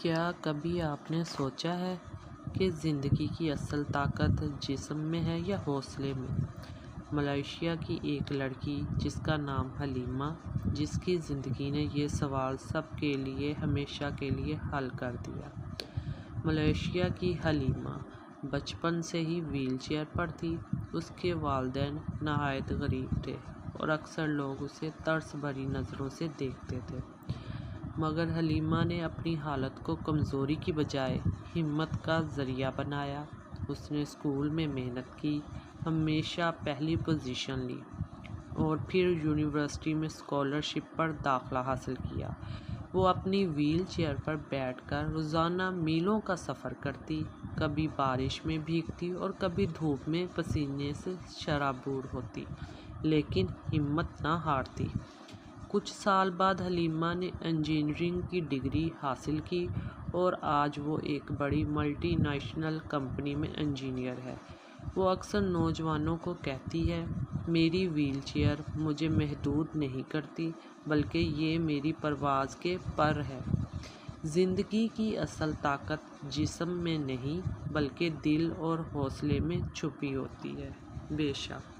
کیا کبھی آپ نے سوچا ہے کہ زندگی کی اصل طاقت جسم میں ہے یا حوصلے میں؟ ملائیشیا کی ایک لڑکی جس کا نام حلیمہ، جس کی زندگی نے یہ سوال سب کے لیے ہمیشہ کے لیے حل کر دیا۔ ملائیشیا کی حلیمہ بچپن سے ہی ویل چیئر پر تھی۔ اس کے والدین نہایت غریب تھے اور اکثر لوگ اسے ترس بھری نظروں سے دیکھتے تھے، مگر حلیمہ نے اپنی حالت کو کمزوری کی بجائے ہمت کا ذریعہ بنایا۔ اس نے اسکول میں محنت کی، ہمیشہ پہلی پوزیشن لی اور پھر یونیورسٹی میں اسکالرشپ پر داخلہ حاصل کیا۔ وہ اپنی ویل چیئر پر بیٹھ کر روزانہ میلوں کا سفر کرتی، کبھی بارش میں بھیگتی اور کبھی دھوپ میں پسینے سے شرابور ہوتی، لیکن ہمت نہ ہارتی۔ کچھ سال بعد حلیمہ نے انجینئرنگ کی ڈگری حاصل کی اور آج وہ ایک بڑی ملٹی نیشنل کمپنی میں انجینئر ہے۔ وہ اکثر نوجوانوں کو کہتی ہے، میری ویل چیئر مجھے محدود نہیں کرتی، بلکہ یہ میری پرواز کے پر ہے۔ زندگی کی اصل طاقت جسم میں نہیں بلکہ دل اور حوصلے میں چھپی ہوتی ہے۔ بے شک